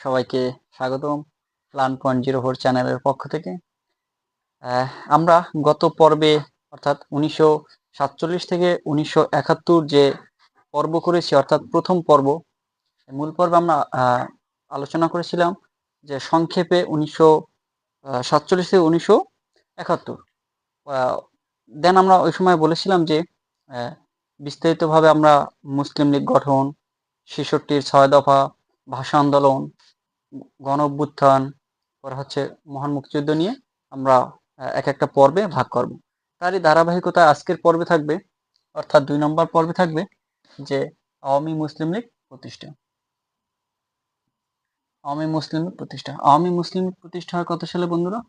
সবাইকে স্বাগতম Learn.04 চ্যানেলের পক্ষ থেকে। আমরা গত পর্বে অর্থাৎ 1947 থেকে 1971 যে পর্ব করেছি, অর্থাৎ প্রথম পর্ব, মূল পর্বে আমরা আলোচনা করেছিলাম যে সংক্ষেপে 1947 থেকে 1971। দেন আমরা ওই সময় বলেছিলাম যে বিস্তারিতভাবে আমরা মুসলিম লীগ গঠন, 66-র 6 দফা, ভাষা আন্দোলন, গণ অভ্যুত্থান, পরে হচ্ছে মহান মুক্তিযুদ্ধ নিয়ে আমরা এক একটা পর্বে ভাগ করব। তারই ধারাবাহিকতা আজকের পর্বে থাকবে, অর্থাৎ 2 নম্বর পর্বে থাকবে যে আওয়ামী মুসলিম লীগ প্রতিষ্ঠা। আওয়ামী মুসলিম লীগ প্রতিষ্ঠা হয় কত সালে বন্ধুরা?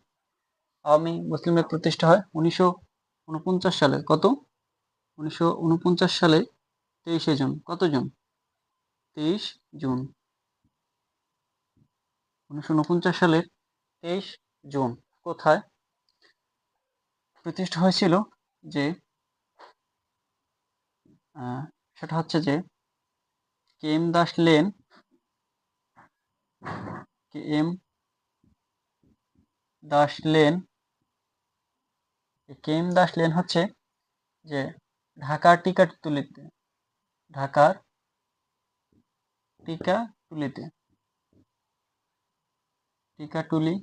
আওয়ামী মুসলিম লীগ প্রতিষ্ঠা হয় 1949 সালে। কত? 1949 সালে 23শে জুন। কত জুন? 23 জুন। 1949 সালের 23 জুন কোথায় প্রতিষ্ঠা হয়েছিল? যে সেটা হচ্ছে যে KM Das lane, KM Das lane, KM Das lane হচ্ছে যে ঢাকার টিকাটুলিতে, ঢাকার টিকাটুলিতে, টিকাটুলি,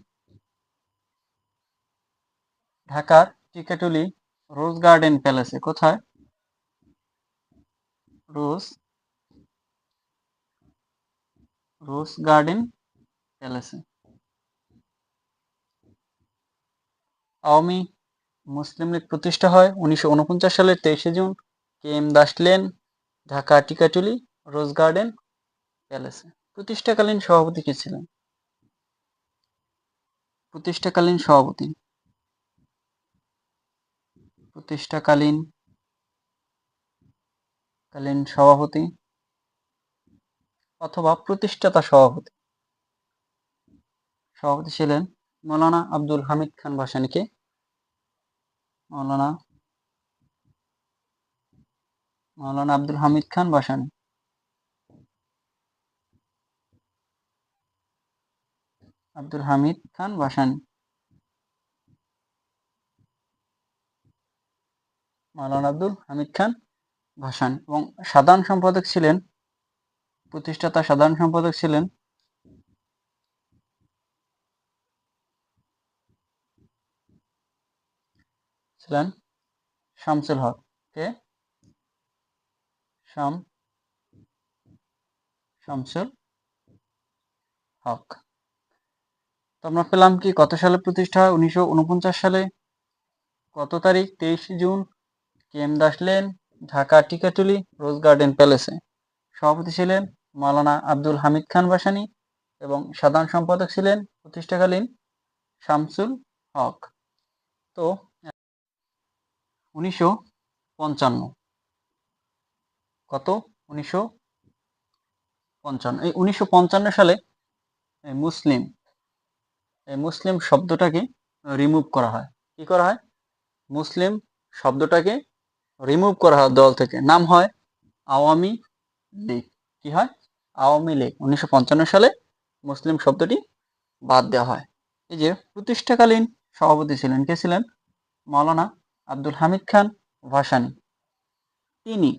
ঢাকার টিকাটুলি রোজ গার্ডেন প্যালেসে। কোথায়? রোজ গার্ডেন প্যালেসে। আওয়ামী মুসলিম লীগ প্রতিষ্ঠা হয় 1949 সালের 23শে June, KM Das lane, Dhaka Tikatuli rose garden প্যালেসে। প্রতিষ্ঠাকালীন সভাপতি কে ছিলেন? প্রতিষ্ঠাকালীন সভাপতি, প্রতিষ্ঠাকালীন সভাপতি অথবা প্রতিষ্ঠাতা সভাপতি, সভাপতি ছিলেন মৌলানা আব্দুল হামিদ খান ভাসানীকে। মৌলানা আব্দুল হামিদ খান ভাসানী। আব্দুল হামিদ খান ভাসানী, মৌলানা আব্দুল হামিদ খান ভাসানী। এবং সাধারণ সম্পাদক ছিলেন, প্রতিষ্ঠাতা সাধারণ সম্পাদক ছিলেন শামসুল হক। কে? শামসুল হক। তো আমরা পেলাম কি কত সালে প্রতিষ্ঠা হয়? 1949 সালে। কত তারিখ? 23 June. KM Das lane, Dhaka Tikatuli rose garden প্যালেসে। সভাপতি ছিলেন মাওলানা আব্দুল হামিদ খান ভাসানী এবং সাধারণ সম্পাদক ছিলেন প্রতিষ্ঠাকালীন শামসুল হক। তো 1955, কত? 1955। এই 1955 সালে মুসলিম, মুসলিম শব্দটাকে রিমুভ করা হয়। কি করা হয়? মুসলিম শব্দটাকে রিমুভ করা হয় দল থেকে, নাম হয় আওয়ামী লীগ। কি হয়? আওয়ামী লীগ। 1955 সালে মুসলিম শব্দটি বাদ দেওয়া হয়। এই যে প্রতিষ্ঠাকালীন সভাপতি ছিলেন, কে ছিলেন? মাওলানা আব্দুল হামিদ খান ভাসানী। তিনি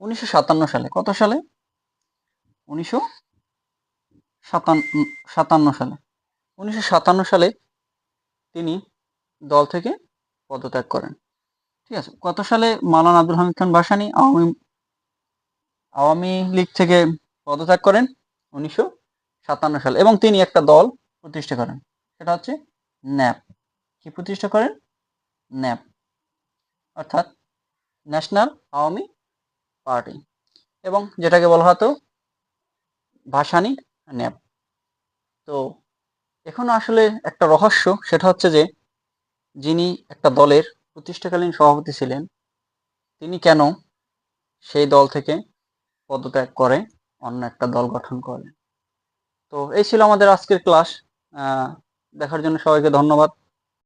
1957 সালে, কত সালে? 1957 সালে, 1957 সালে তিনি দল থেকে পদত্যাগ করেন। ঠিক আছে। কত সালে মাওলানা আব্দুল হামিদ খান ভাসানী আওয়ামী লীগ থেকে পদত্যাগ করেন? 1957 সালে। এবং তিনি একটা দল প্রতিষ্ঠা করেন, সেটা হচ্ছে ন্যাপ। কি প্রতিষ্ঠা করেন? ন্যাপ, অর্থাৎ ন্যাশনাল আওয়ামী পার্টি, এবং যেটাকে বলা হতো ভাসানী ন্যাপ। তো এখন আসলে একটা রহস্য, সেটা হচ্ছে যে যিনি একটা দলের প্রতিষ্ঠাকালীন সভাপতি ছিলেন, তিনি কেন সেই দল থেকে পদত্যাগ করে অন্য একটা দল গঠন করেন? তো এই ছিল আমাদের আজকের ক্লাস। দেখার জন্য সবাইকে ধন্যবাদ।